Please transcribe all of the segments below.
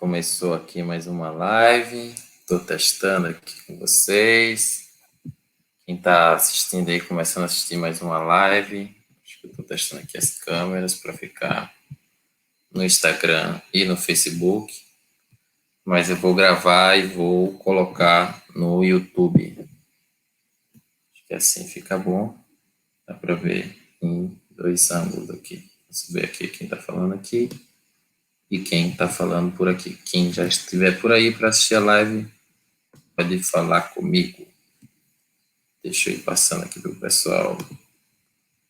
Começou aqui mais uma live. Estou testando aqui com vocês. Quem está assistindo aí, começando a assistir mais uma live. Acho que eu estou testando aqui as câmeras para ficar no Instagram e no Facebook. Mas eu vou gravar e vou colocar no YouTube. Acho que assim fica bom. Dá para ver em dois ângulos aqui. Vamos ver aqui quem está falando aqui e quem está falando por aqui. Quem já estiver por aí para assistir a live, pode falar comigo. Deixa eu ir passando aqui para o pessoal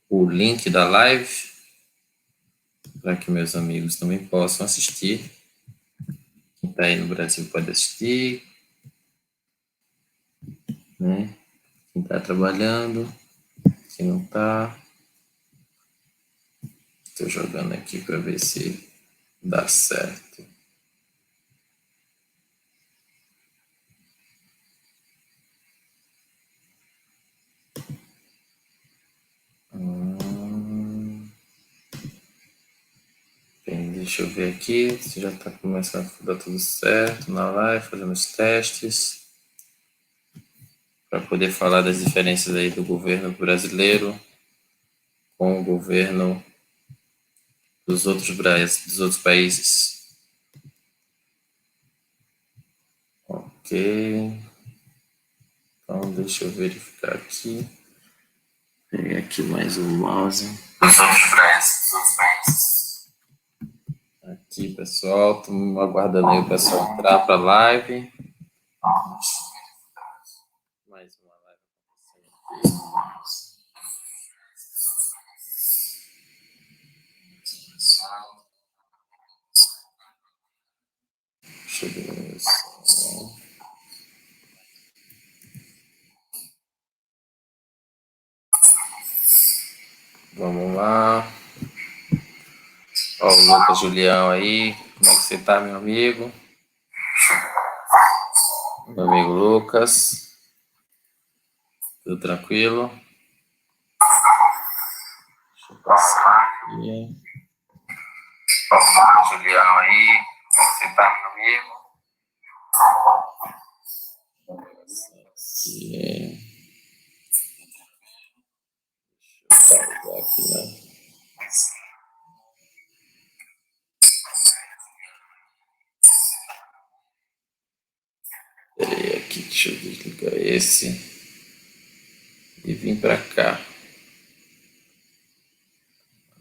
o link da live, para que meus amigos também possam assistir. Quem está aí no Brasil pode assistir, né? Quem está trabalhando, quem não está. Estou jogando aqui para ver se dá certo. Bem, deixa eu ver aqui se já está começando a dar tudo certo na live, fazendo os testes, para poder falar das diferenças aí do governo brasileiro com o governo dos outros países. Ok. Então, deixa eu verificar aqui. Peguei aqui mais um mouse. Dos outros países. Aqui, pessoal. Estamos aguardando aí o pessoal entrar para a live. Mais uma live acontecendo aqui. Deixa eu ver isso. Vamos lá. Ó, o Lucas Julião aí. Como é que você tá, meu amigo? Meu amigo Lucas. Tudo tranquilo? Deixa eu passar aqui. Ó, o Lucas Julião aí. Como é que você tá, meu amigo? Aqui. Deixa eu pausar aqui, né? Peraí, aqui, deixa eu desligar esse e vir para cá.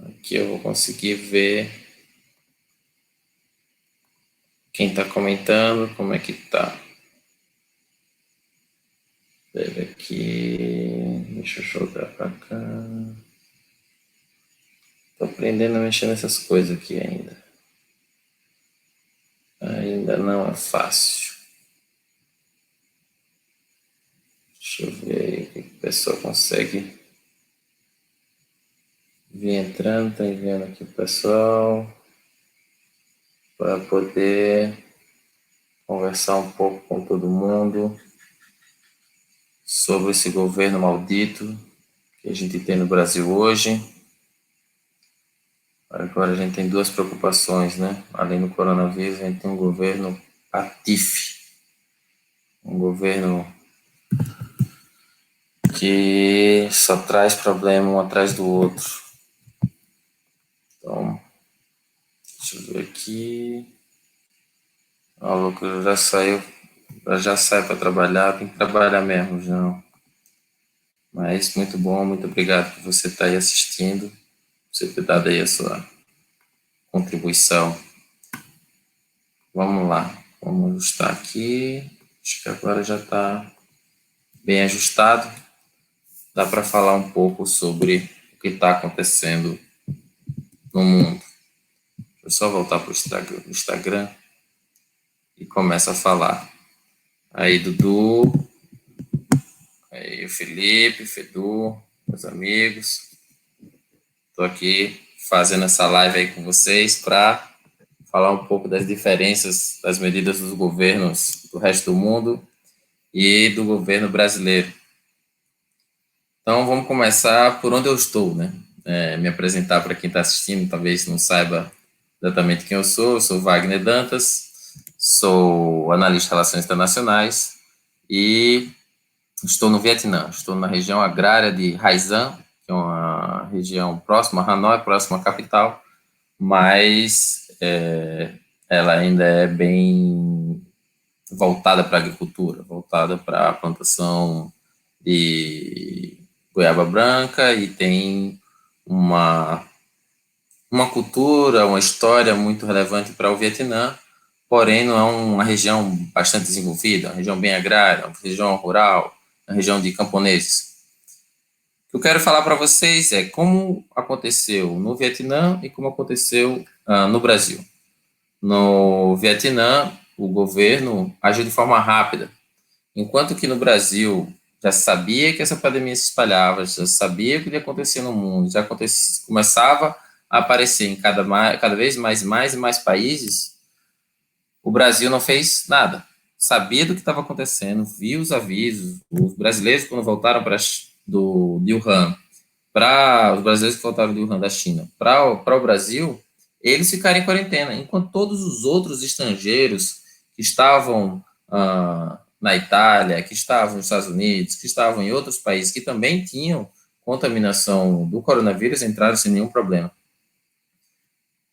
Aqui eu vou conseguir ver quem está comentando, como é que tá. Pera aqui, deixa eu jogar para cá. Tô aprendendo a mexer nessas coisas aqui ainda. Ainda não é fácil. Deixa eu ver aí o que o pessoal consegue vir entrando. Tá enviando aqui o pessoal para poder conversar um pouco com todo mundo sobre esse governo maldito que a gente tem no Brasil hoje. Agora a gente tem duas preocupações, né? Além do coronavírus, a gente tem um governo patife, um governo que só traz problema um atrás do outro. Então, deixa eu ver aqui. O Lucas já saiu, já sai para trabalhar, tem que trabalhar mesmo, já. Mas muito bom, muito obrigado por você estar aí assistindo, por você ter dado aí a sua contribuição. Vamos lá, vamos ajustar aqui. Acho que agora já está bem ajustado. Dá para falar um pouco sobre o que está acontecendo no mundo. Deixa eu só voltar para o Instagram e começo a falar. Aí, Dudu, aí o Felipe, Fedu, meus amigos. Estou aqui fazendo essa live aí com vocês para falar um pouco das diferenças das medidas dos governos do resto do mundo e do governo brasileiro. Então, vamos começar por onde eu estou, né? Me apresentar para quem está assistindo, talvez não saiba exatamente quem eu sou. Eu sou Wagner Dantas, sou analista de relações internacionais e estou no Vietnã. Estou na região agrária de Hainan, que é uma região próxima a Hanoi, próxima à capital, mas ela ainda é bem voltada para a agricultura, voltada para a plantação de goiaba branca, e tem uma cultura, uma história muito relevante para o Vietnã, porém não é uma região bastante desenvolvida, uma região bem agrária, uma região rural, uma região de camponeses. O que eu quero falar para vocês é como aconteceu no Vietnã e como aconteceu no Brasil. No Vietnã, o governo agiu de forma rápida, enquanto que no Brasil já sabia que essa pandemia se espalhava, já sabia o que ia acontecer no mundo, começava a aparecer em cada vez mais países. O Brasil não fez nada. Sabia do que estava acontecendo, viu os avisos. Os brasileiros, quando voltaram de Wuhan, os brasileiros que voltaram de Wuhan, da China, para o Brasil, eles ficaram em quarentena, enquanto todos os outros estrangeiros que estavam na Itália, que estavam nos Estados Unidos, que estavam em outros países que também tinham contaminação do coronavírus, entraram sem nenhum problema.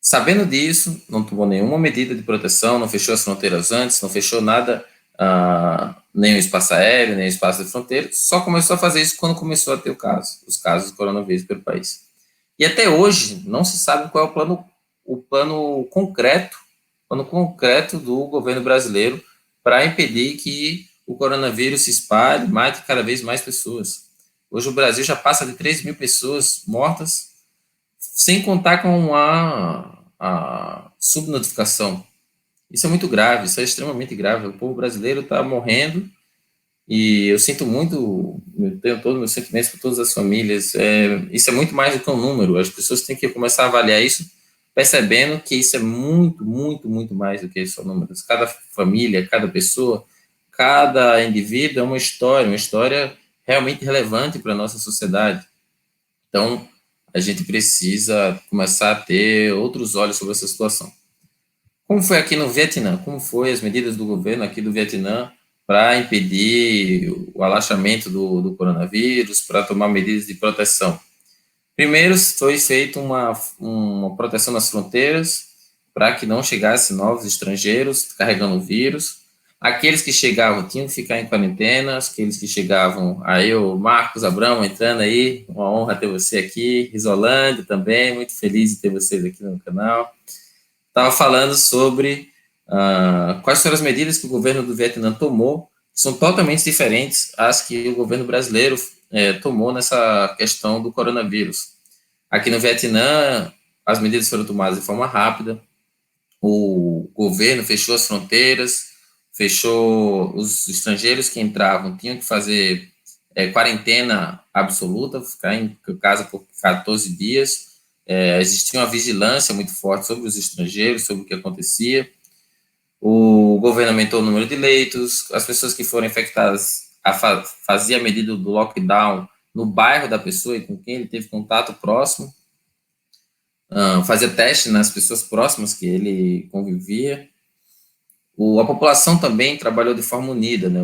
Sabendo disso, não tomou nenhuma medida de proteção, não fechou as fronteiras antes, não fechou nada, nem o espaço aéreo, nem o espaço de fronteira, só começou a fazer isso quando começou a ter os casos do coronavírus pelo país. E até hoje não se sabe qual é o plano concreto do governo brasileiro para impedir que o coronavírus se espalhe, mate cada vez mais pessoas. Hoje o Brasil já passa de 3 mil pessoas mortas, sem contar com a subnotificação. Isso é muito grave, isso é extremamente grave. O povo brasileiro está morrendo e eu sinto muito, eu tenho todos os meus sentimentos por todas as famílias. Isso é muito mais do que um número. As pessoas têm que começar a avaliar isso, percebendo que isso é muito, muito, muito mais do que só números. Cada família, cada pessoa, cada indivíduo é uma história realmente relevante para a nossa sociedade. Então, a gente precisa começar a ter outros olhos sobre essa situação. Como foi aqui no Vietnã? Como foi as medidas do governo aqui do Vietnã para impedir o alastramento do coronavírus, para tomar medidas de proteção? Primeiro, foi feita uma proteção nas fronteiras para que não chegassem novos estrangeiros carregando o vírus. Aqueles que chegavam tinham que ficar em quarentena, aqueles que chegavam, aí o Marcos Abrão entrando aí, uma honra ter você aqui, Isolândia também, muito feliz de ter vocês aqui no canal. Estava falando sobre quais foram as medidas que o governo do Vietnã tomou, que são totalmente diferentes às que o governo brasileiro tomou nessa questão do coronavírus. Aqui no Vietnã, as medidas foram tomadas de forma rápida, o governo fechou as fronteiras, fechou os estrangeiros que entravam, tinham que fazer quarentena absoluta, ficar em casa por 14 dias, existia uma vigilância muito forte sobre os estrangeiros, sobre o que acontecia, o governo aumentou o número de leitos, as pessoas que foram infectadas fazia a medida do lockdown no bairro da pessoa e com quem ele teve contato próximo, fazia teste nas pessoas próximas que ele convivia. A população também trabalhou de forma unida, né?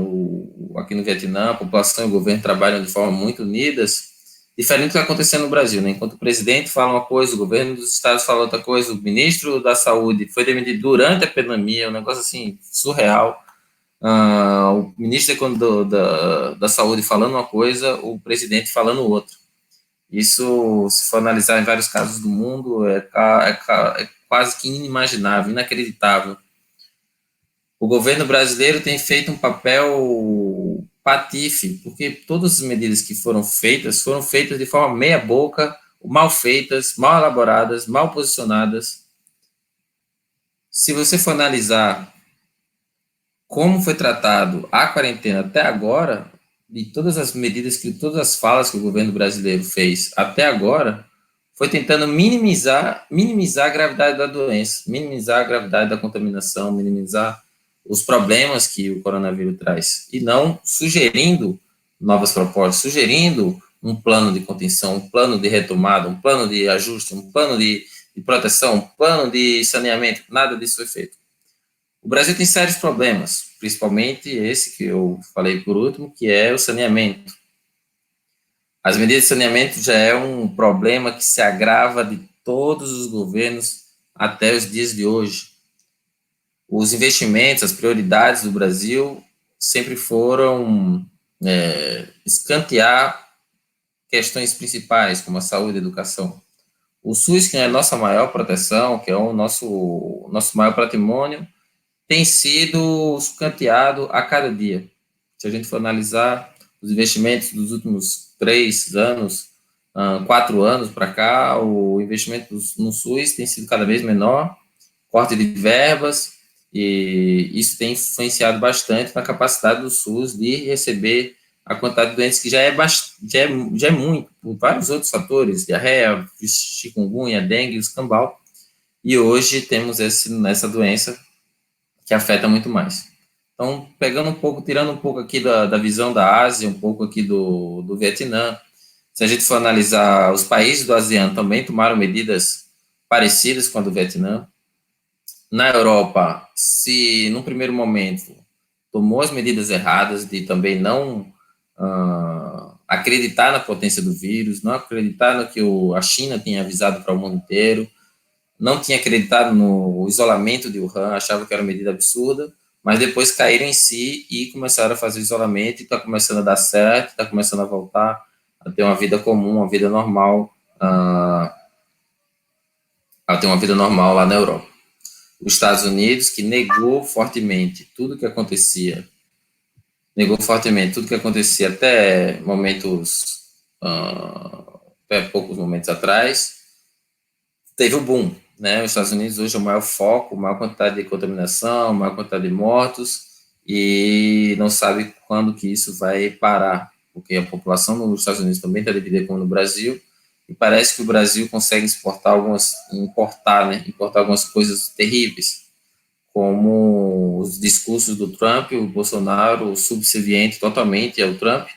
Aqui no Vietnã, a população e o governo trabalham de forma muito unidas, diferente do que aconteceu no Brasil, né? Enquanto o presidente fala uma coisa, o governo dos estados fala outra coisa, o ministro da saúde foi demitido durante a pandemia, um negócio assim, surreal. O ministro da saúde falando uma coisa, o presidente falando outra. Isso, se for analisar em vários casos do mundo, é quase que inimaginável, inacreditável. O governo brasileiro tem feito um papel patife, porque todas as medidas que foram feitas de forma meia boca, mal feitas, mal elaboradas, mal posicionadas. Se você for analisar como foi tratado a quarentena até agora, de todas as medidas, todas as falas que o governo brasileiro fez até agora, foi tentando minimizar a gravidade da doença, minimizar a gravidade da contaminação, minimizar os problemas que o coronavírus traz, e não sugerindo novas propostas, sugerindo um plano de contenção, um plano de retomada, um plano de ajuste, um plano de proteção, um plano de saneamento, nada disso foi feito. O Brasil tem sérios problemas, principalmente esse que eu falei por último, que é o saneamento. As medidas de saneamento já é um problema que se agrava de todos os governos até os dias de hoje. Os investimentos, as prioridades do Brasil sempre foram escantear questões principais, como a saúde e a educação. O SUS, que é a nossa maior proteção, que é o nosso maior patrimônio, tem sido escanteado a cada dia. Se a gente for analisar os investimentos dos últimos 3 anos, 4 anos para cá, o investimento no SUS tem sido cada vez menor, corte de verbas, e isso tem influenciado bastante na capacidade do SUS de receber a quantidade de doentes que já é muito, por vários outros fatores, diarreia, chikungunya, dengue, escambau, e hoje temos essa doença que afeta muito mais. Então, pegando um pouco, tirando um pouco aqui da visão da Ásia, um pouco aqui do Vietnã, se a gente for analisar, os países do ASEAN também tomaram medidas parecidas com a do Vietnã. Na Europa, se num primeiro momento tomou as medidas erradas de também não acreditar na potência do vírus, não acreditar no que a China tinha avisado para o mundo inteiro, não tinha acreditado no isolamento de Wuhan, achava que era uma medida absurda, mas depois caíram em si e começaram a fazer o isolamento e está começando a dar certo, está começando a voltar a ter uma vida comum, uma vida normal, a ter uma vida normal lá na Europa. Os Estados Unidos, que negou fortemente tudo que acontecia até até poucos momentos atrás, teve o boom, né? Os Estados Unidos hoje é o maior foco, a maior quantidade de contaminação, a maior quantidade de mortos, e não sabe quando que isso vai parar, porque a população nos Estados Unidos também está dividida como no Brasil, e parece que o Brasil consegue importar algumas coisas terríveis, como os discursos do Trump, o Bolsonaro, subserviente totalmente ao Trump,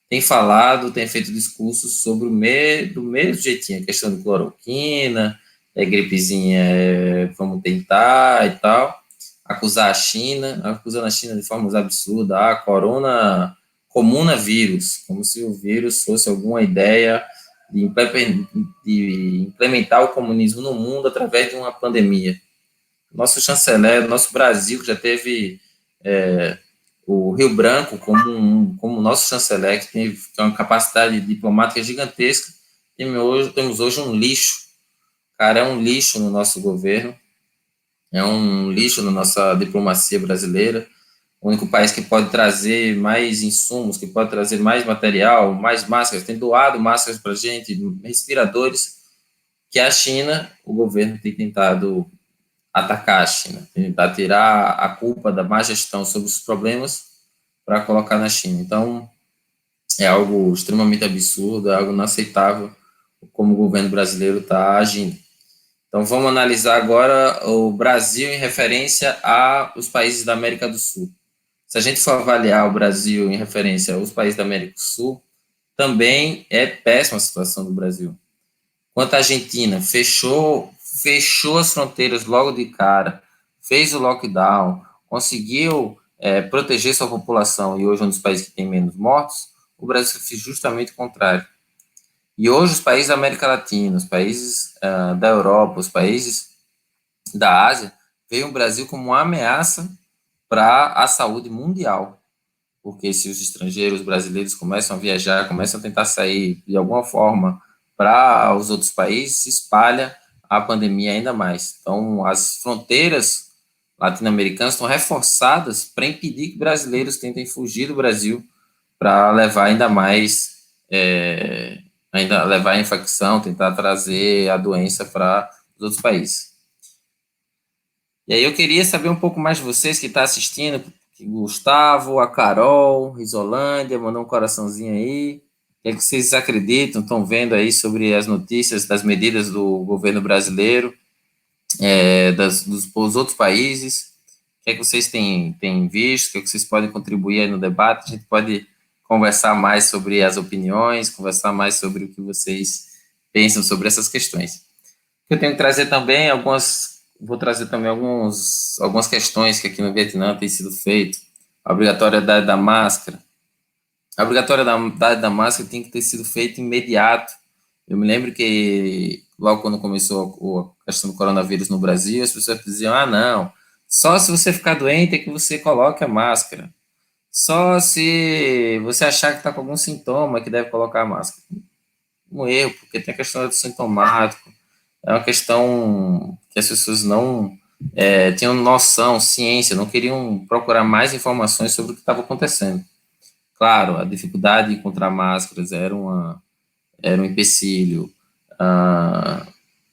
tem feito discursos sobre do mesmo jeitinho, a questão de cloroquina, gripezinha, vamos tentar e tal, acusando a China de formas absurdas, comunavírus, como se o vírus fosse alguma ideia de implementar o comunismo no mundo através de uma pandemia. Nosso chanceler, nosso Brasil, que já teve o Rio Branco como nosso chanceler, que tem uma capacidade diplomática gigantesca, temos hoje um lixo. Cara, é um lixo no nosso governo, é um lixo na nossa diplomacia brasileira. O único país que pode trazer mais insumos, que pode trazer mais material, mais máscaras, tem doado máscaras para a gente, respiradores, que a China, o governo tem tentado atacar a China, tentar tirar a culpa da má gestão sobre os problemas para colocar na China. Então, é algo extremamente absurdo, é algo inaceitável como o governo brasileiro está agindo. Então, vamos analisar agora o Brasil em referência aos países da América do Sul. Se a gente for avaliar o Brasil em referência aos países da América do Sul, também é péssima a situação do Brasil. Quanto a Argentina fechou as fronteiras logo de cara, fez o lockdown, conseguiu proteger sua população e hoje é um dos países que tem menos mortos, o Brasil fez justamente o contrário. E hoje os países da América Latina, os países da Europa, os países da Ásia, veem o Brasil como uma ameaça para a saúde mundial. Porque se os estrangeiros brasileiros começam a viajar, começam a tentar sair de alguma forma para os outros países, se espalha a pandemia ainda mais. Então, as fronteiras latino-americanas estão reforçadas para impedir que brasileiros tentem fugir do Brasil para levar ainda mais, ainda levar a infecção, tentar trazer a doença para os outros países. E aí eu queria saber um pouco mais de vocês que estão assistindo, Gustavo, a Carol, Isolândia, mandou um coraçãozinho aí. O que é que vocês acreditam, estão vendo aí sobre as notícias das medidas do governo brasileiro, dos outros países? O que é que vocês têm visto? O que é que vocês podem contribuir aí no debate? A gente pode conversar mais sobre as opiniões, conversar mais sobre o que vocês pensam sobre essas questões. Eu tenho que trazer também algumas vou trazer também algumas questões que aqui no Vietnã tem sido feito. A obrigatoriedade da máscara. A obrigatoriedade da máscara tem que ter sido feita imediato. Eu me lembro que logo quando começou a questão do coronavírus no Brasil, as pessoas diziam, não, só se você ficar doente é que você coloca a máscara. Só se você achar que está com algum sintoma que deve colocar a máscara. Um erro, porque tem a questão do sintomático, é uma questão que as pessoas não tinham noção, ciência, não queriam procurar mais informações sobre o que estava acontecendo. Claro, a dificuldade de encontrar máscaras era um empecilho,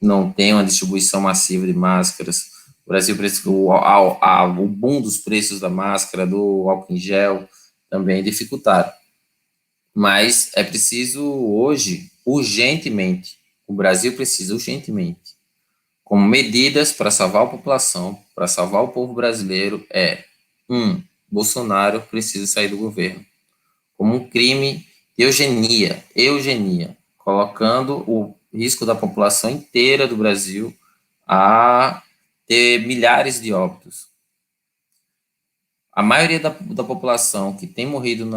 não tem uma distribuição massiva de máscaras. O Brasil, o boom dos preços da máscara, do álcool em gel, também dificultaram. Mas é preciso hoje, urgentemente, o Brasil precisa urgentemente, como medidas para salvar a população, para salvar o povo brasileiro, Bolsonaro precisa sair do governo. Como um crime de eugenia, colocando o risco da população inteira do Brasil a ter milhares de óbitos. A maioria da população que tem morrido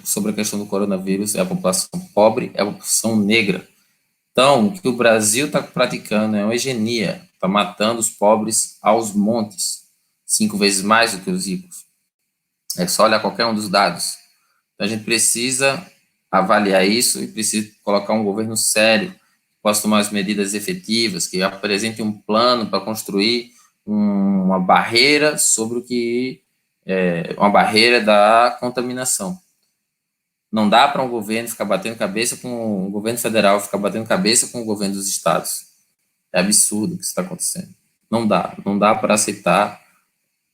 sobre a questão do coronavírus é a população pobre, é a população negra. Então, o que o Brasil está praticando é uma eugenia, está matando os pobres aos montes, 5 vezes mais do que os ricos. É só olhar qualquer um dos dados. Então, a gente precisa avaliar isso e precisa colocar um governo sério, que possa tomar as medidas efetivas, que apresente um plano para construir uma barreira sobre o que uma barreira da contaminação. Não dá para um governo ficar batendo cabeça com o governo federal, ficar batendo cabeça com o governo dos estados. É absurdo o que está acontecendo. Não dá para aceitar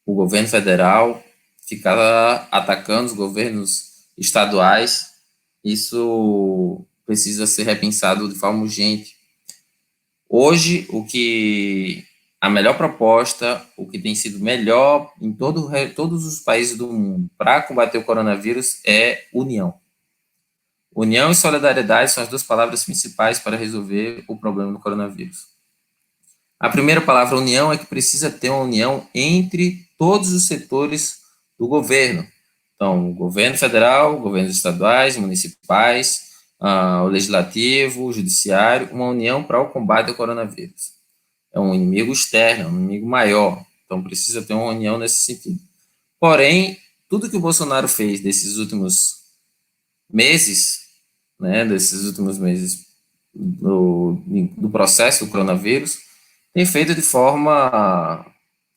o governo federal ficar atacando os governos estaduais. Isso precisa ser repensado de forma urgente. Hoje, a melhor proposta, o que tem sido melhor em todos os países do mundo para combater o coronavírus é união. União e solidariedade são as duas palavras principais para resolver o problema do coronavírus. A primeira palavra, união, é que precisa ter uma união entre todos os setores do governo. Então, o governo federal, governos estaduais, municipais, o legislativo, o judiciário, uma união para o combate ao coronavírus. É um inimigo externo, é um inimigo maior, então precisa ter uma união nesse sentido. Porém, tudo que o Bolsonaro fez desses últimos meses, do processo do coronavírus, tem feito de forma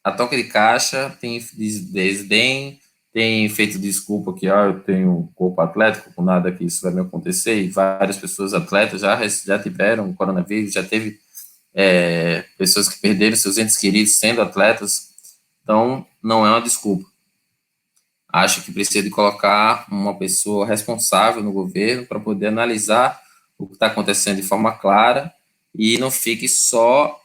a toque de caixa, tem desdém, tem feito desculpa que eu tenho um corpo atlético, com nada que isso vai me acontecer, e várias pessoas atletas já tiveram coronavírus, já teve pessoas que perderam seus entes queridos sendo atletas, então não é uma desculpa. Acho que precisa de colocar uma pessoa responsável no governo para poder analisar o que está acontecendo de forma clara e não fique só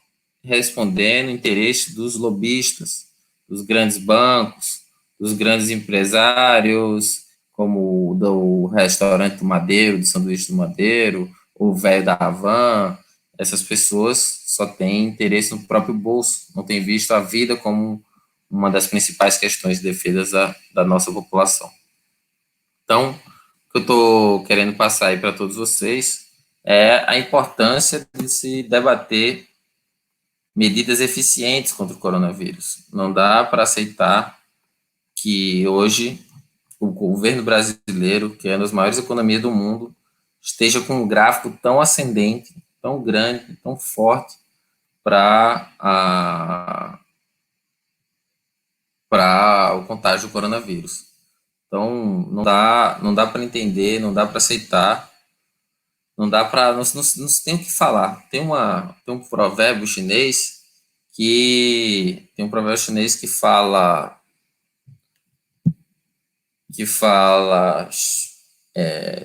respondendo interesse dos lobistas, dos grandes bancos, dos grandes empresários, como do restaurante do Madeiro, do sanduíche do Madeiro, o velho da Havan. Essas pessoas só têm interesse no próprio bolso, não têm visto a vida como uma das principais questões de defesa da nossa população. Então, o que eu estou querendo passar aí para todos vocês é a importância de se debater medidas eficientes contra o coronavírus. Não dá para aceitar que hoje o governo brasileiro, que é uma das maiores economias do mundo, esteja com um gráfico tão ascendente, tão grande, tão forte para o contágio do coronavírus. Então, não dá para entender, não dá para aceitar, não dá para, não tem o que falar. Tem um provérbio chinês que fala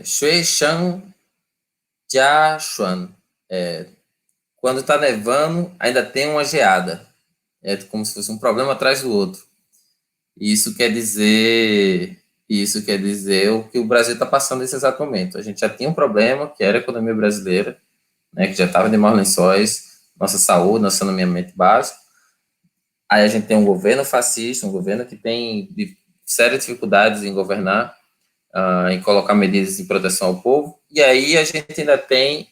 Shui Shan Jia Xuan. Quando está nevando, ainda tem uma geada. É como se fosse um problema atrás do outro. Isso quer dizer o que o Brasil está passando nesse exato momento. A gente já tinha um problema, que era a economia brasileira, né, que já estava de maus lençóis, nossa saúde, nosso saneamento básico. Aí a gente tem um governo fascista, um governo que tem sérias dificuldades em governar, em colocar medidas de proteção ao povo, e aí a gente ainda tem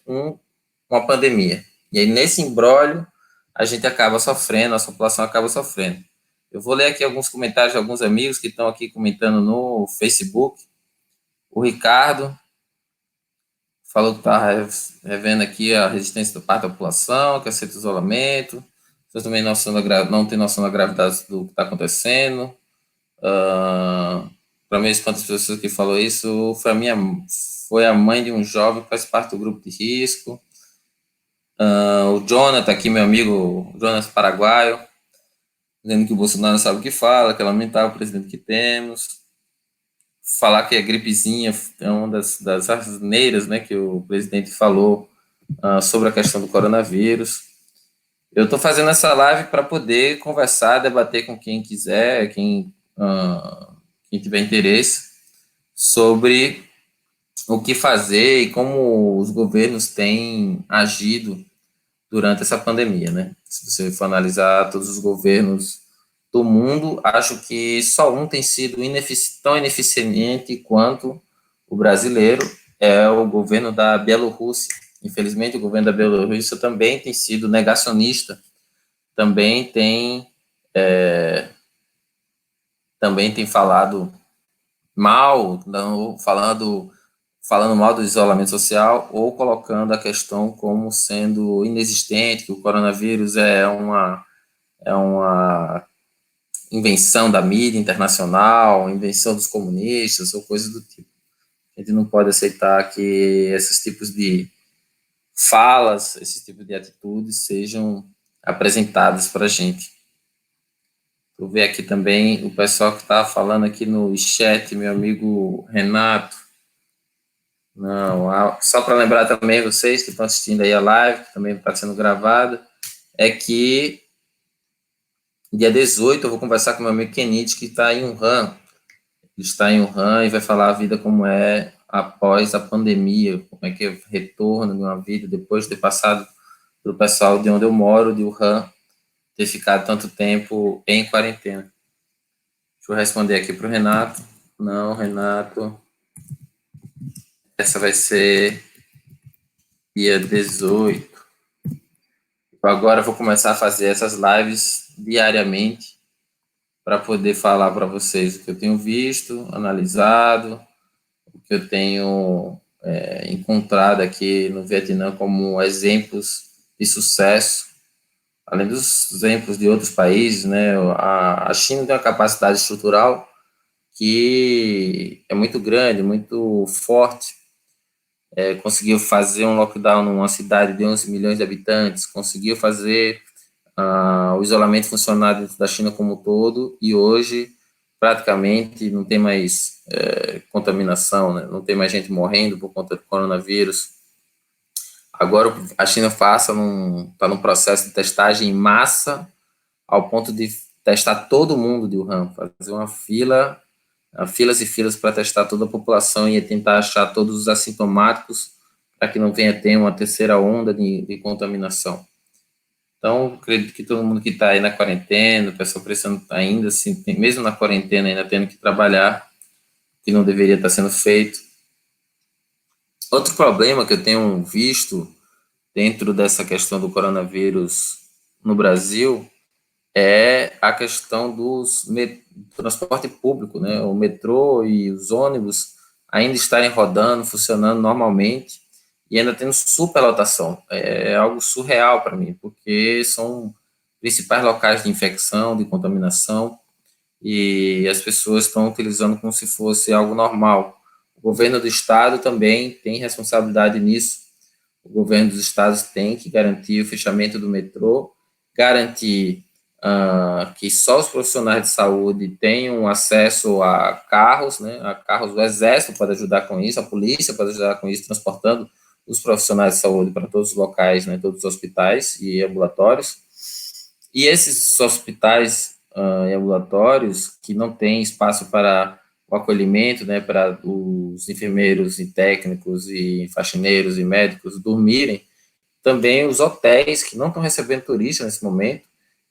uma pandemia. E aí, nesse imbróglio, a gente acaba sofrendo, a população acaba sofrendo. Eu vou ler aqui alguns comentários de alguns amigos que estão aqui comentando no Facebook. O Ricardo falou que está revendo aqui a resistência da parte da população, que aceita o isolamento. Vocês também não têm noção da gravidade do que está acontecendo. Para mim, quantas pessoas que falou isso, foi a mãe de um jovem que faz parte do grupo de risco. O Jonathan, aqui, meu amigo, Jonas Paraguaio, dizendo que o Bolsonaro não sabe o que fala, que é lamentável o presidente que temos. Falar que a gripezinha é uma das asneiras, né, que o presidente falou sobre a questão do coronavírus. Eu estou fazendo essa live para poder conversar, debater com quem quiser, quem tiver interesse, sobre o que fazer e como os governos têm agido durante essa pandemia, né? Se você for analisar todos os governos do mundo, acho que só um tem sido tão ineficiente quanto o brasileiro, é o governo da Bielorrússia. Infelizmente, o governo da Bielorrússia também tem sido negacionista, também tem falado mal, não, falando mal do isolamento social ou colocando a questão como sendo inexistente, que o coronavírus é uma invenção da mídia internacional, invenção dos comunistas ou coisas do tipo. A gente não pode aceitar que esses tipos de falas, esses tipos de atitudes sejam apresentadas para a gente. Vou ver aqui também o pessoal que está falando aqui no chat, meu amigo Renato. Não, só para lembrar também vocês que estão assistindo aí a live, que também está sendo gravada, é que dia 18 eu vou conversar com meu amigo Kenite, que está em Wuhan. Ele está em Wuhan e vai falar a vida como é após a pandemia, como é que é o retorno de uma vida depois de ter passado pelo pessoal de onde eu moro, de Wuhan, ter ficado tanto tempo em quarentena. Deixa eu responder aqui para o Renato. Não, Renato. Essa vai ser dia 18. Agora eu vou começar a fazer essas lives diariamente para poder falar para vocês o que eu tenho visto, analisado, o que eu tenho encontrado aqui no Vietnã como exemplos de sucesso, além dos exemplos de outros países, né? A China tem uma capacidade estrutural que é muito grande, muito forte. Conseguiu fazer um lockdown numa cidade de 11 milhões de habitantes, conseguiu fazer o isolamento funcionar dentro da China como um todo, e hoje praticamente não tem mais contaminação, né? Não tem mais gente morrendo por conta do coronavírus. Agora a China está num processo de testagem em massa, ao ponto de testar todo mundo de Wuhan, fazer uma filas e filas para testar toda a população e tentar achar todos os assintomáticos para que não venha ter uma terceira onda de contaminação. Então, acredito que todo mundo que está aí na quarentena, o pessoal precisando ainda, assim, mesmo na quarentena, ainda tendo que trabalhar, que não deveria estar sendo feito. Outro problema que eu tenho visto dentro dessa questão do coronavírus no Brasil é a questão do transporte público, né? O metrô e os ônibus ainda estarem rodando, funcionando normalmente e ainda tendo superlotação. É algo surreal para mim, porque são principais locais de infecção, de contaminação, e as pessoas estão utilizando como se fosse algo normal. O governo do estado também tem responsabilidade nisso. O governo dos estados tem que garantir o fechamento do metrô, garantir que só os profissionais de saúde tenham acesso a carros, né, a carros. O exército pode ajudar com isso, a polícia pode ajudar com isso, transportando os profissionais de saúde para todos os locais, né, todos os hospitais e ambulatórios. E esses hospitais e ambulatórios que não têm espaço para o acolhimento, né, para os enfermeiros e técnicos e faxineiros e médicos dormirem, também os hotéis que não estão recebendo turistas nesse momento,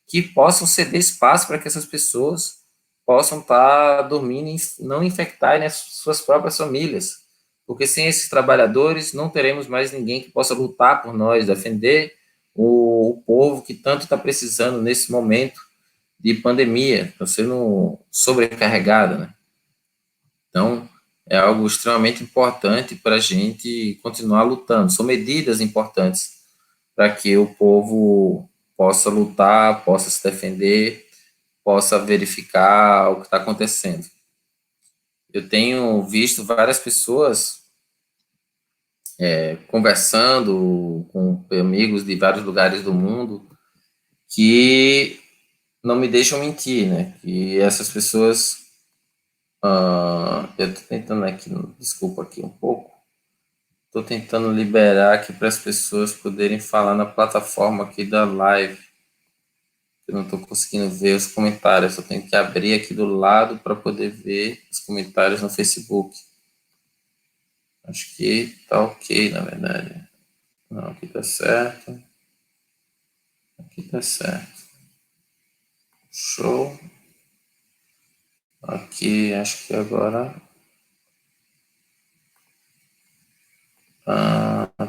que possam ceder espaço para que essas pessoas possam estar dormindo e não infectarem as suas próprias famílias. Porque sem esses trabalhadores não teremos mais ninguém que possa lutar por nós, defender o povo que tanto está precisando nesse momento de pandemia, está sendo sobrecarregada, né? Então, é algo extremamente importante para a gente continuar lutando. São medidas importantes para que o povo possa lutar, possa se defender, possa verificar o que está acontecendo. Eu tenho visto várias pessoas conversando com amigos de vários lugares do mundo que não me deixam mentir, né? Que essas pessoas, eu estou tentando aqui, desculpa aqui um pouco, estou tentando liberar aqui para as pessoas poderem falar na plataforma aqui da live. Eu não estou conseguindo ver os comentários, eu tenho que abrir aqui do lado para poder ver os comentários no Facebook. Acho que tá ok, na verdade. Não, aqui tá certo. Aqui tá certo. Show. Aqui, acho que agora...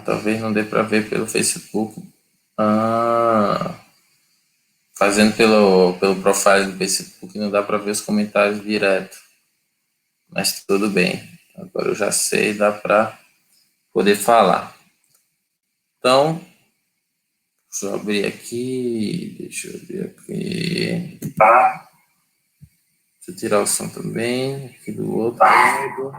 talvez não dê para ver pelo Facebook. Fazendo pelo profile do Facebook não dá para ver os comentários direto. Mas tudo bem. Agora eu já sei, dá para poder falar. Então, deixa eu abrir aqui. Tá. Deixa eu tirar o som também. Aqui do outro lado.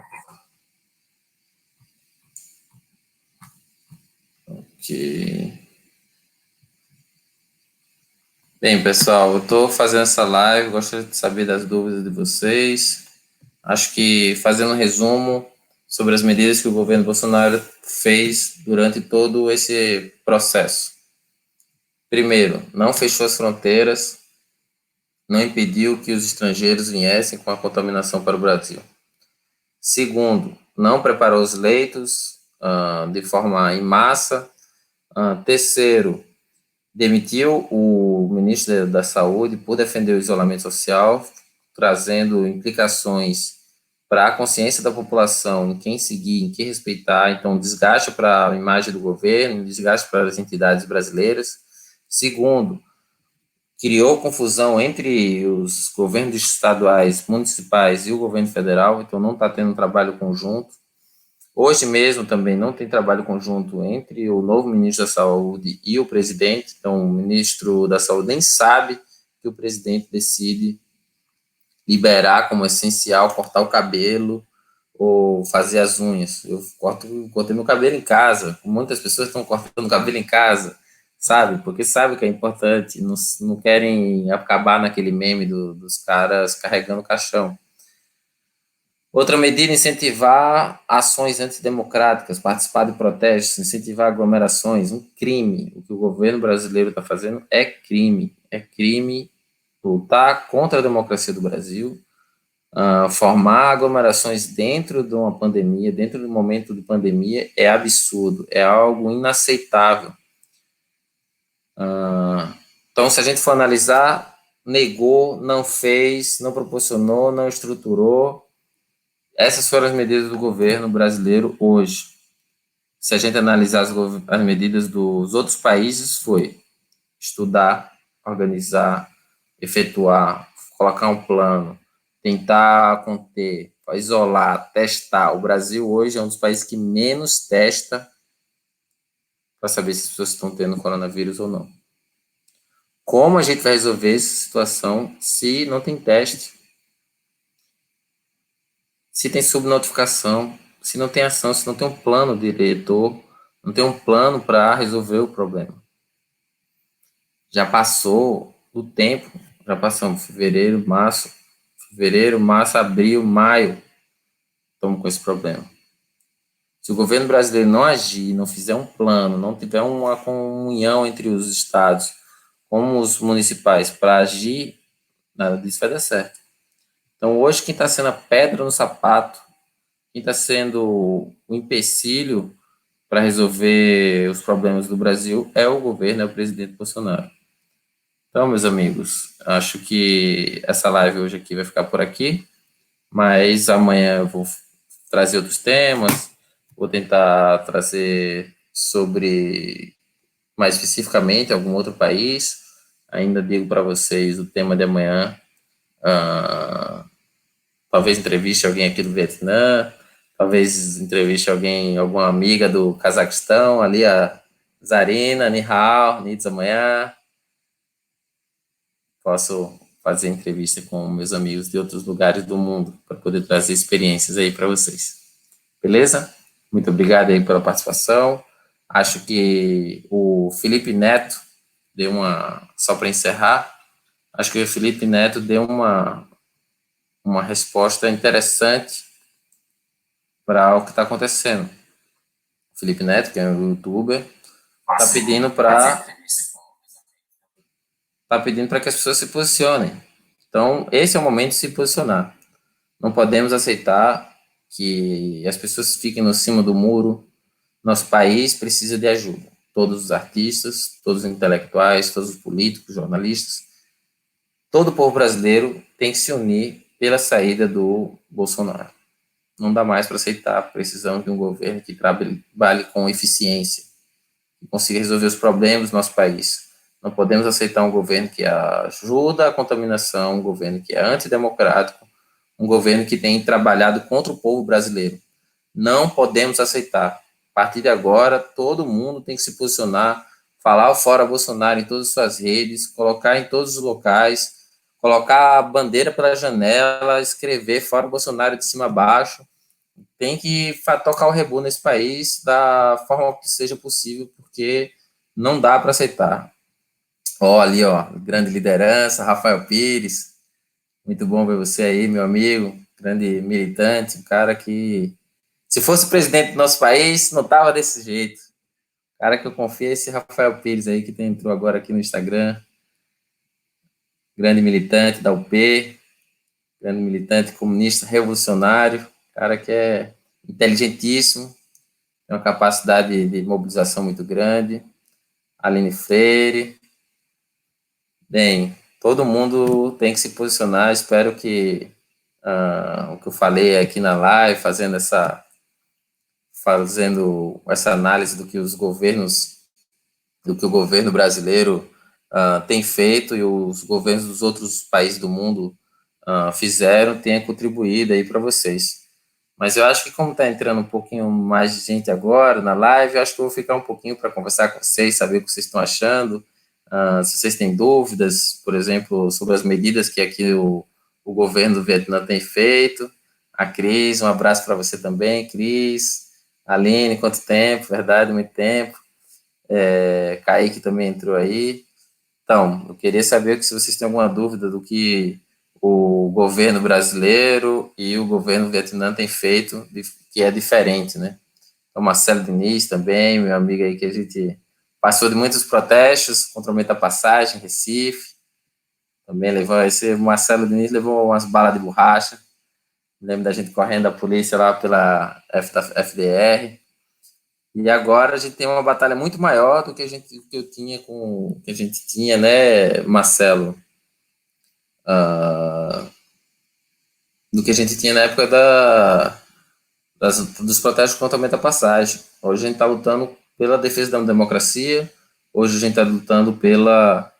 Ok. Bem, pessoal, eu estou fazendo essa live, gostaria de saber das dúvidas de vocês. Acho que, fazendo um resumo sobre as medidas que o governo Bolsonaro fez durante todo esse processo. Primeiro, não fechou as fronteiras, não impediu que os estrangeiros viessem com a contaminação para o Brasil. Segundo, não preparou os leitos de forma em massa. Terceiro, demitiu o ministro da Saúde por defender o isolamento social, trazendo implicações para a consciência da população em quem seguir, em quem respeitar. Então, desgaste para a imagem do governo, desgaste para as entidades brasileiras. Segundo, criou confusão entre os governos estaduais, municipais e o governo federal, então não está tendo um trabalho conjunto. Hoje mesmo também não tem trabalho conjunto entre o novo ministro da Saúde e o presidente, então o ministro da Saúde nem sabe que o presidente decide liberar como essencial cortar o cabelo ou fazer as unhas. Eu cortei meu cabelo em casa, muitas pessoas estão cortando o cabelo em casa, sabe? Porque sabe que é importante, não querem acabar naquele meme dos caras carregando o caixão. Outra medida, incentivar ações antidemocráticas, participar de protestos, incentivar aglomerações, um crime. O que o governo brasileiro está fazendo é crime. É crime lutar contra a democracia do Brasil, formar aglomerações dentro de uma pandemia, dentro do momento de pandemia, é absurdo, é algo inaceitável. Então, se a gente for analisar, negou, não fez, não proporcionou, não estruturou. Essas foram as medidas do governo brasileiro hoje. Se a gente analisar as medidas dos outros países, foi estudar, organizar, efetuar, colocar um plano, tentar conter, isolar, testar. O Brasil hoje é um dos países que menos testa para saber se as pessoas estão tendo coronavírus ou não. Como a gente vai resolver essa situação se não tem teste? Se tem subnotificação, se não tem ação, se não tem um plano diretor, não tem um plano para resolver o problema. Já passou o tempo, já passamos fevereiro, março, abril, maio, estamos com esse problema. Se o governo brasileiro não agir, não fizer um plano, não tiver uma comunhão entre os estados, como os municipais, para agir, nada disso vai dar certo. Então, hoje, quem está sendo a pedra no sapato, quem está sendo o empecilho para resolver os problemas do Brasil é o governo, é o presidente Bolsonaro. Então, meus amigos, acho que essa live hoje aqui vai ficar por aqui, mas amanhã eu vou trazer outros temas, vou tentar trazer sobre, mais especificamente, algum outro país. Ainda digo para vocês o tema de amanhã, talvez entreviste alguém aqui do Vietnã, talvez entreviste alguém, alguma amiga do Cazaquistão, ali a Zarina, Nihao, Nitz amanhã. Posso fazer entrevista com meus amigos de outros lugares do mundo para poder trazer experiências aí para vocês. Beleza? Muito obrigado aí pela participação. Acho que o Felipe Neto deu uma, só para encerrar, acho que o Felipe Neto deu uma resposta interessante para o que está acontecendo. O Felipe Neto, que é um youtuber, está pedindo para que as pessoas se posicionem. Então, esse é o momento de se posicionar. Não podemos aceitar que as pessoas fiquem no cima do muro. Nosso país precisa de ajuda. Todos os artistas, todos os intelectuais, todos os políticos, jornalistas, todo o povo brasileiro tem que se unir pela saída do Bolsonaro. Não dá mais para aceitar. Precisamos de um governo que trabalhe com eficiência, que consiga resolver os problemas do nosso país. Não podemos aceitar um governo que ajuda a contaminação, um governo que é antidemocrático, um governo que tem trabalhado contra o povo brasileiro. Não podemos aceitar. A partir de agora, todo mundo tem que se posicionar, falar o fora Bolsonaro em todas as suas redes, colocar em todos os locais, colocar a bandeira pela janela, escrever fora Bolsonaro de cima a baixo. Tem que tocar o rebu nesse país da forma que seja possível, porque não dá para aceitar. Ó, ali, ó, grande liderança, Rafael Pires. Muito bom ver você aí, meu amigo, grande militante, um cara que, se fosse presidente do nosso país, não tava desse jeito. O cara que eu confio é esse Rafael Pires aí, que entrou agora aqui no Instagram, grande militante da UP, grande militante comunista revolucionário, cara que é inteligentíssimo, tem uma capacidade de mobilização muito grande. Aline Freire. Bem, todo mundo tem que se posicionar. Espero que o que eu falei aqui na live, fazendo essa análise do que os governos, do que o governo brasileiro tem feito e os governos dos outros países do mundo fizeram, tenha contribuído aí para vocês. Mas eu acho que como está entrando um pouquinho mais de gente agora na live, eu acho que eu vou ficar um pouquinho para conversar com vocês, saber o que vocês estão achando, se vocês têm dúvidas, por exemplo, sobre as medidas que aqui o governo do Vietnã tem feito. A Cris, um abraço para você também, Cris. Aline, quanto tempo, verdade, muito tempo. Kaique também entrou aí. Então, eu queria saber se vocês têm alguma dúvida do que o governo brasileiro e o governo vietnã têm feito, que é diferente, né? O Marcelo Diniz também, meu amigo aí, que a gente passou de muitos protestos contra o aumento da passagem, Recife, também levou, esse Marcelo Diniz levou umas balas de borracha, lembro da gente correndo da polícia lá pela FDR, e agora a gente tem uma batalha muito maior do que que a gente tinha, né, Marcelo? Do que a gente tinha na época dos protestos contra o aumento da passagem. Hoje a gente está lutando pela defesa da democracia, hoje a gente está lutando pela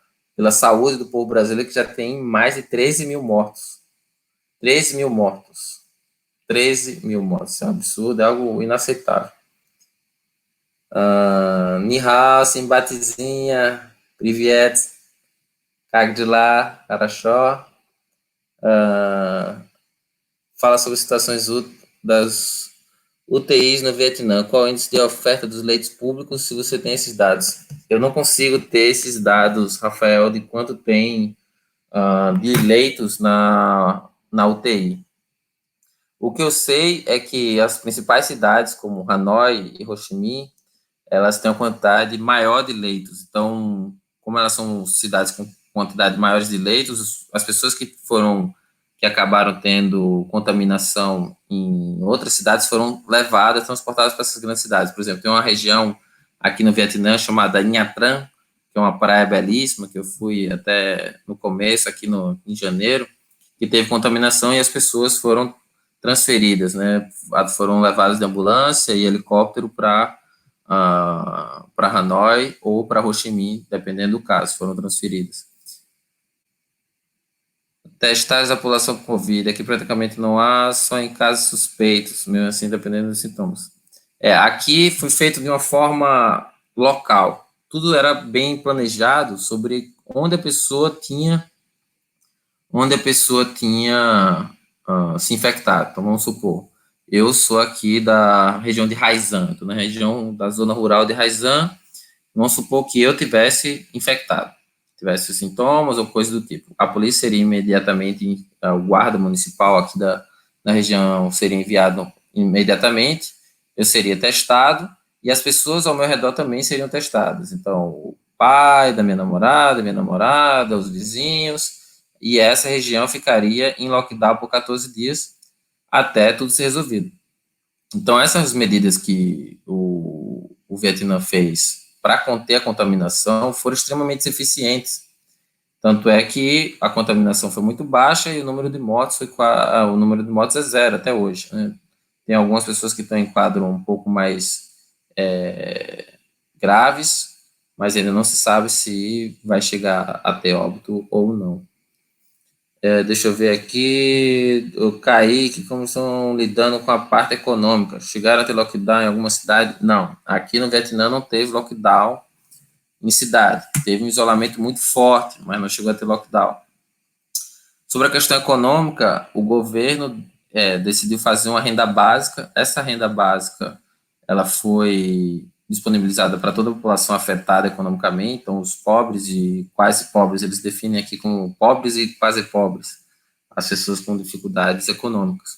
saúde do povo brasileiro, que já tem mais de 13 mil mortos. 13 mil mortos. 13 mil mortos. Isso é um absurdo, é algo inaceitável. Nihal, Simbatizinha, Privet, Cagdilá, Araxó. Fala sobre situações das UTIs no Vietnã. Qual é o índice de oferta dos leitos públicos, se você tem esses dados? Eu não consigo ter esses dados, Rafael, de quanto tem de leitos na UTI. O que eu sei é que as principais cidades, como Hanoi e Ho Chi Minh, elas têm uma quantidade maior de leitos. Então, como elas são cidades com quantidade maiores de leitos, as pessoas que acabaram tendo contaminação em outras cidades foram levadas, transportadas para essas grandes cidades. Por exemplo, tem uma região aqui no Vietnã chamada Nha Tran, que é uma praia belíssima, que eu fui até no começo, aqui em janeiro, que teve contaminação e as pessoas foram transferidas, né? Foram levadas de ambulância e helicóptero para Hanoi ou para Ho Chi Minh, dependendo do caso, foram transferidas. Testar a população com Covid, aqui praticamente não há, só em casos suspeitos, mesmo assim, dependendo dos sintomas. Aqui foi feito de uma forma local. Tudo era bem planejado sobre onde a pessoa tinha se infectado. Então, vamos supor, eu sou aqui da região de Raizan, estou na região da zona rural de Raizan, vamos supor que eu tivesse infectado, tivesse sintomas ou coisa do tipo. A polícia seria imediatamente, o guarda municipal aqui da região seria enviado imediatamente, eu seria testado e as pessoas ao meu redor também seriam testadas. Então, o pai da minha namorada, os vizinhos, e essa região ficaria em lockdown por 14 dias até tudo ser resolvido. Então, essas medidas que o Vietnã fez para conter a contaminação foram extremamente eficientes. Tanto é que a contaminação foi muito baixa e o número de mortes o número de mortes é zero até hoje. Né? Tem algumas pessoas que estão em quadro um pouco mais graves, mas ainda não se sabe se vai chegar até óbito ou não. Deixa eu ver aqui, o Kaique, como estão lidando com a parte econômica? Chegaram a ter lockdown em alguma cidade? Não, aqui no Vietnã não teve lockdown em cidade. Teve um isolamento muito forte, mas não chegou a ter lockdown. Sobre a questão econômica, o governo decidiu fazer uma renda básica. Essa renda básica ela foi disponibilizada para toda a população afetada economicamente, então os pobres e quase pobres, eles definem aqui como pobres e quase pobres, as pessoas com dificuldades econômicas.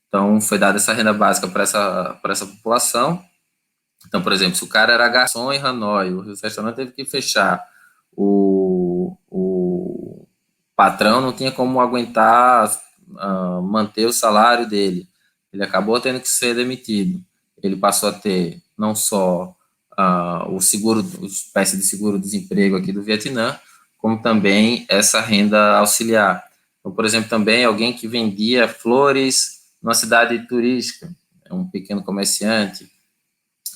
Então, foi dada essa renda básica para essa população. Então, por exemplo, se o cara era garçom em Hanoi, o restaurante teve que fechar, o patrão não tinha como aguentar manter o salário dele. Ele acabou tendo que ser demitido. Ele passou a ter não só o seguro, a espécie de seguro-desemprego aqui do Vietnã, como também essa renda auxiliar. Então, por exemplo, também alguém que vendia flores numa cidade turística, um pequeno comerciante,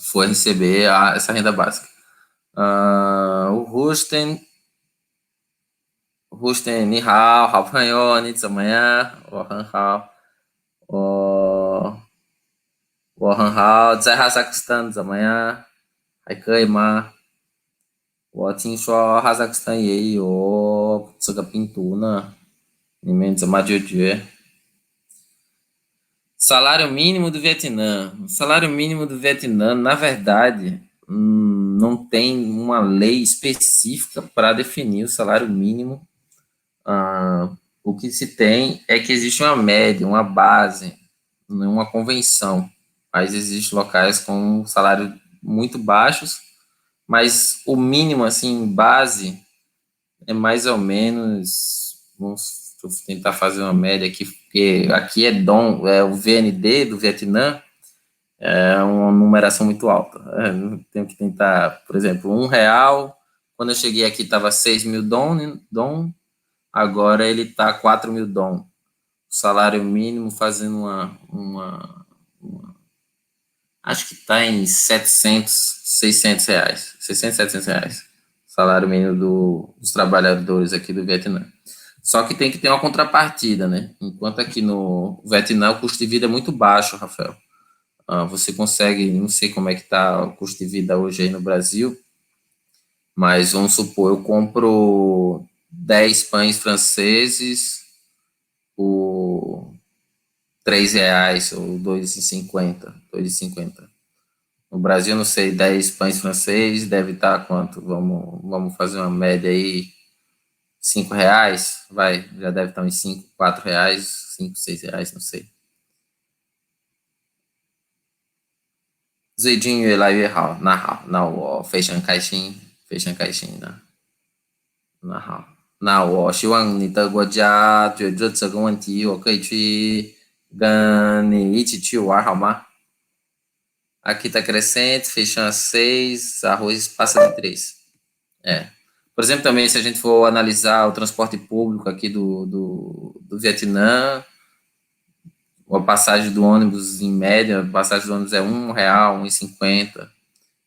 foi receber essa renda básica. O Rusten, ni hao, hao panyo, ni zamanhã, o han hao, o han hao, zai Cazaquistão, zamanhã, hai cơi mà, 我听说哈萨克斯坦也有这个病毒呢，你们怎么解决？Salário mínimo do Vietnã. O salário mínimo do Vietnã, na verdade, não tem uma lei específica para definir o salário mínimo. O que se tem é que existe uma média, uma base, uma convenção. Mas existem locais com salário muito baixos, mas o mínimo, assim, base, é mais ou menos. Vamos tentar fazer uma média aqui, porque aqui é o VND do Vietnã, é uma numeração muito alta. Tenho que tentar, por exemplo, R$ 1. Quando eu cheguei aqui estava 6.000 dong, agora ele está 4.000 dong. O salário mínimo fazendo acho que está em 700, 600 reais. 600, 700 reais. Salário mínimo dos trabalhadores aqui do Vietnã. Só que tem que ter uma contrapartida, né? Enquanto aqui no Vietnã o custo de vida é muito baixo, Rafael. Você consegue, não sei como é que está o custo de vida hoje aí no Brasil, mas vamos supor, eu compro 10 pães franceses por R$ 3 ou 2,50. 2,50. No Brasil, não sei, 10 pães franceses deve estar quanto? Vamos fazer uma média aí, R$ 5, vai, já deve estar uns 5, R$ 4, 5, R$ 6, não sei. 最近越来越好，那好，那我非常开心，非常开心的。那好，那我希望你的国家解决这个问题，我可以去跟你一起去玩，好吗？Aqui tá crescente, feijão a 6, arroz passa de 3. Por exemplo, também, se a gente for analisar o transporte público aqui do Vietnã, a passagem do ônibus, em média, a passagem do ônibus é R$ 1, R$ 1,50.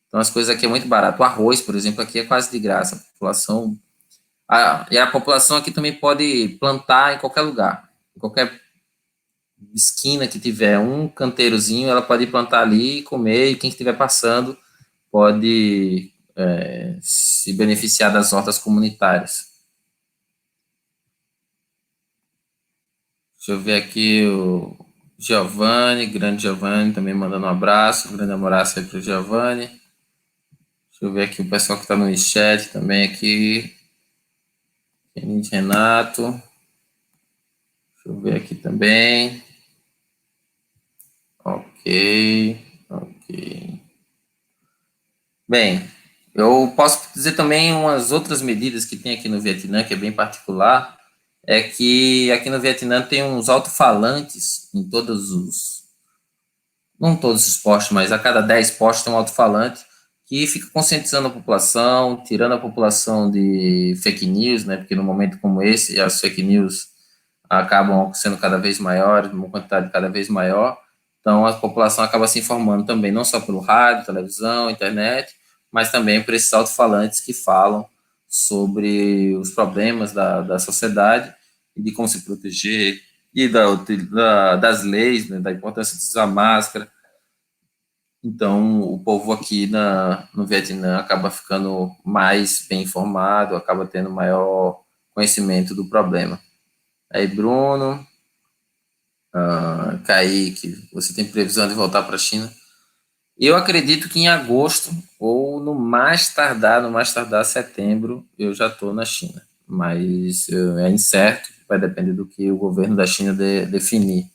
Então, as coisas aqui é muito barato. O arroz, por exemplo, aqui é quase de graça. E a população aqui também pode plantar em qualquer lugar. Em qualquer esquina que tiver um canteirozinho, ela pode plantar ali e comer, e quem estiver passando pode se beneficiar das hortas comunitárias. Deixa eu ver aqui o Giovanni, grande Giovanni, também mandando um abraço, um grande abraço aí para o Giovanni. Deixa eu ver aqui o pessoal que está no chat também aqui. Renato. Deixa eu ver aqui também. Ok. Bem, eu posso dizer também umas outras medidas que tem aqui no Vietnã, que é bem particular, é que aqui no Vietnã tem uns alto-falantes em não todos os postos, mas a cada 10 postos tem um alto-falante que fica conscientizando a população, tirando a população de fake news, né, porque no momento como esse, as fake news acabam sendo cada vez maiores, uma quantidade cada vez maior, então a população acaba se informando também, não só pelo rádio, televisão, internet, mas também por esses alto-falantes que falam sobre os problemas da sociedade e de como se proteger, e das leis, né, da importância de usar máscara. Então, o povo aqui no Vietnã acaba ficando mais bem informado, acaba tendo maior conhecimento do problema. Aí, Bruno, Kaique, você tem previsão de voltar para a China? Eu acredito que em agosto, ou no mais tardar setembro, eu já estou na China. Mas é incerto, vai depender do que o governo da China definir.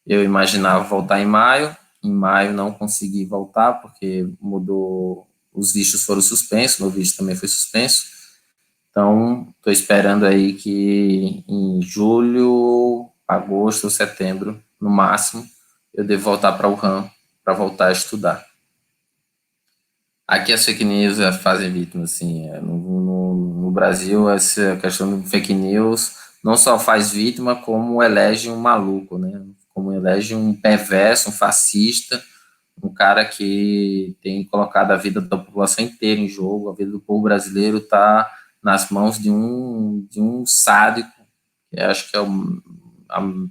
Eu imaginava voltar em maio não consegui voltar, porque mudou, os vistos foram suspensos, meu visto também foi suspenso. Então, estou esperando aí que em julho, agosto ou setembro, no máximo, eu devo voltar para Wuhan para voltar a estudar. Aqui as fake news fazem vítima, assim, no Brasil essa questão de fake news não só faz vítima, como elege um maluco, né? Como elege um perverso, um fascista, um cara que tem colocado a vida da população inteira em jogo, a vida do povo brasileiro está nas mãos de um sádico, que acho que é uma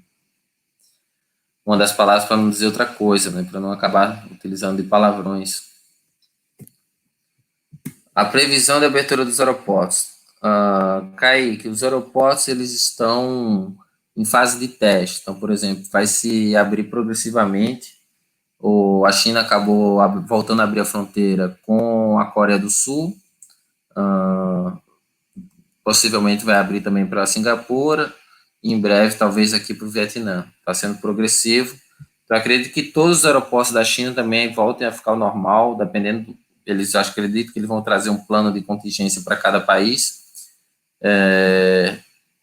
das palavras para não dizer outra coisa, né? Para não acabar utilizando de palavrões. A previsão de abertura dos aeroportos. Kaique, os aeroportos eles estão em fase de teste. Então, por exemplo, vai se abrir progressivamente. A China acabou voltando a abrir a fronteira com a Coreia do Sul. Possivelmente vai abrir também para Singapura. E em breve, talvez aqui para o Vietnã. Está sendo progressivo. Então, acredito que todos os aeroportos da China também voltem a ficar ao normal, dependendo eles acreditam que eles vão trazer um plano de contingência para cada país,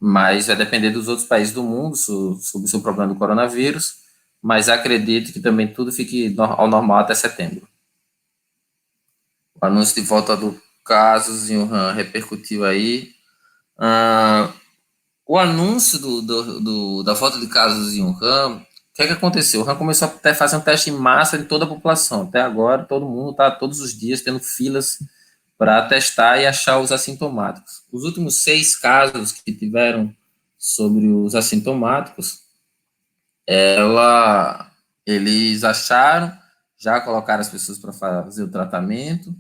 mas vai depender dos outros países do mundo sobre o problema do coronavírus, mas acredito que também tudo fique ao normal até setembro. O anúncio de volta do casos em Wuhan repercutiu aí. O anúncio da volta de casos em Wuhan, o que é que aconteceu? O Wuhan começou a fazer um teste em massa de toda a população. Até agora, todo mundo está todos os dias tendo filas para testar e achar os assintomáticos. Os últimos 6 casos que tiveram sobre os assintomáticos, eles acharam, já colocaram as pessoas para fazer o tratamento,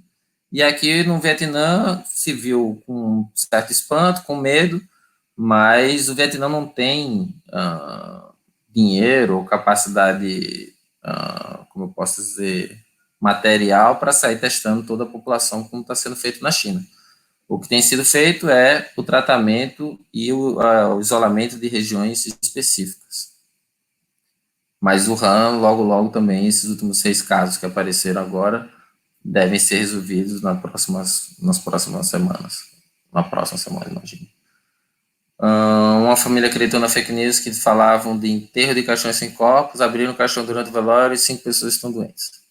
e aqui no Vietnã se viu com certo espanto, com medo, mas o Vietnã não tem dinheiro ou capacidade, como eu posso dizer, material para sair testando toda a população como está sendo feito na China. O que tem sido feito é o tratamento e o isolamento de regiões específicas. Mas o RAM, logo, logo também, esses últimos 6 casos que apareceram agora, devem ser resolvidos nas próximas semanas. Na próxima semana, imagino. Uma família acreditou na fake news que falavam de enterro de caixões sem corpos, abriram o caixão durante o velório e 5 pessoas estão doentes.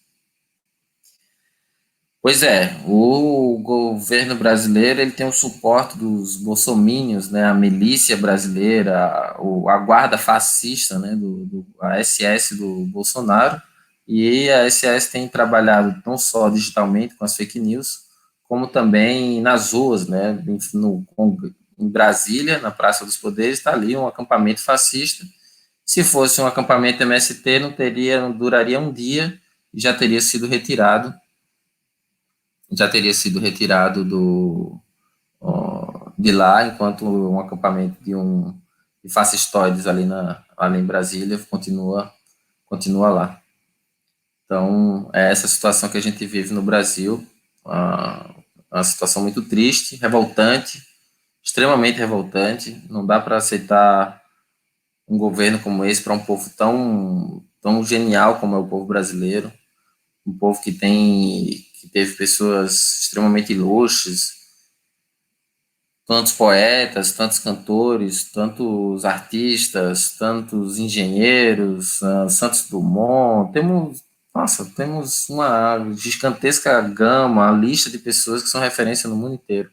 Pois é, o governo brasileiro ele tem o suporte dos bolsomínios, né, a milícia brasileira, a guarda fascista, né, a SS do Bolsonaro, e a SS tem trabalhado não só digitalmente com as fake news, como também nas ruas, né, em Brasília, na Praça dos Poderes, está ali um acampamento fascista. Se fosse um acampamento MST, não duraria um dia e já teria sido retirado de lá, enquanto um acampamento de fascistoides ali em Brasília continua lá. Então, é essa situação que a gente vive no Brasil, uma situação muito triste, revoltante, extremamente revoltante. Não dá para aceitar um governo como esse para um povo tão genial como é o povo brasileiro, um povo que teve pessoas extremamente ilustres, tantos poetas, tantos cantores, tantos artistas, tantos engenheiros, Santos Dumont, temos uma gigantesca gama, lista de pessoas que são referência no mundo inteiro.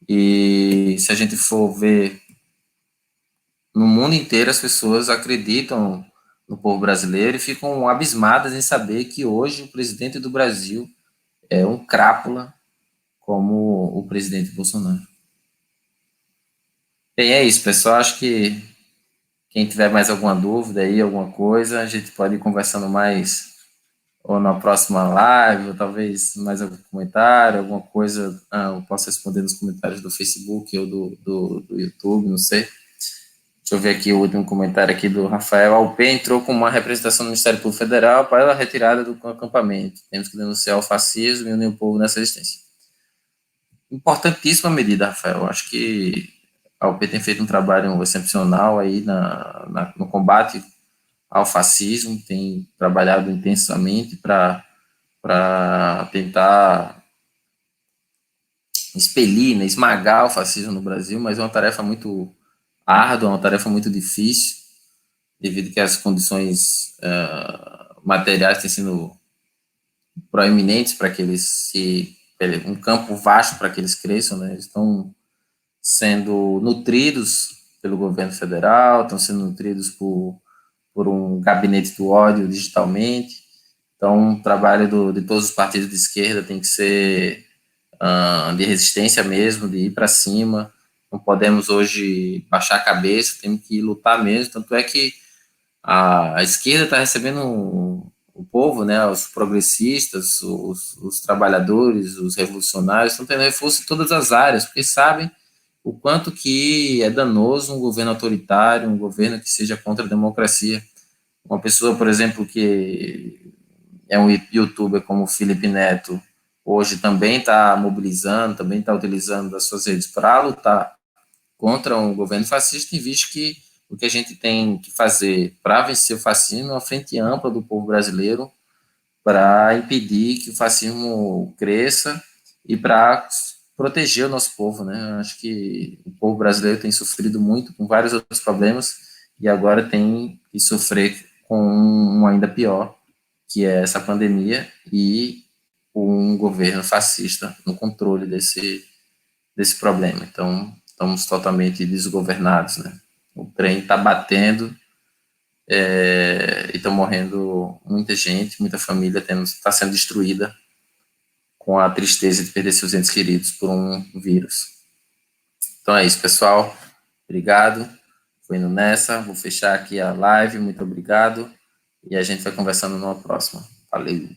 E se a gente for ver no mundo inteiro, as pessoas acreditam no povo brasileiro e ficam abismadas em saber que hoje o presidente do Brasil é um crápula como o presidente Bolsonaro. Bem, é isso, pessoal. Acho que quem tiver mais alguma dúvida aí, alguma coisa, a gente pode ir conversando mais ou na próxima live, ou talvez mais algum comentário, alguma coisa, eu posso responder nos comentários do Facebook ou do YouTube, não sei. Deixa eu ver aqui o último comentário aqui do Rafael. A UP entrou com uma representação do Ministério Público Federal para a retirada do acampamento. Temos que denunciar o fascismo e unir o povo nessa resistência. Importantíssima medida, Rafael. Acho que a UP tem feito um trabalho excepcional aí no combate ao fascismo, tem trabalhado intensamente para tentar expelir, né, esmagar o fascismo no Brasil, mas é uma tarefa muito árdua, uma tarefa muito difícil, devido que as condições materiais têm sido proeminentes para que eles um campo vasto para que eles cresçam, né? Eles estão sendo nutridos pelo governo federal, estão sendo nutridos por um gabinete do ódio digitalmente. Então, o trabalho de todos os partidos de esquerda tem que ser de resistência mesmo, de ir para cima. Não podemos hoje baixar a cabeça, temos que lutar mesmo. Tanto é que a esquerda está recebendo o povo, né, os progressistas, os trabalhadores, os revolucionários, estão tendo reforço em todas as áreas, porque sabem o quanto que é danoso um governo autoritário, um governo que seja contra a democracia. Uma pessoa, por exemplo, que é um youtuber como o Felipe Neto, hoje também está mobilizando, também está utilizando as suas redes para lutar contra um governo fascista, em vista que o que a gente tem que fazer para vencer o fascismo é uma frente ampla do povo brasileiro para impedir que o fascismo cresça e para proteger o nosso povo, né? Acho que o povo brasileiro tem sofrido muito com vários outros problemas e agora tem que sofrer com um ainda pior, que é essa pandemia e um governo fascista no controle desse problema. Então, estamos totalmente desgovernados, né? O trem está batendo e está morrendo muita gente, muita família está sendo destruída com a tristeza de perder seus entes queridos por um vírus. Então é isso, pessoal. Obrigado. Fui indo nessa. Vou fechar aqui a live. Muito obrigado. E a gente vai conversando numa próxima. Valeu.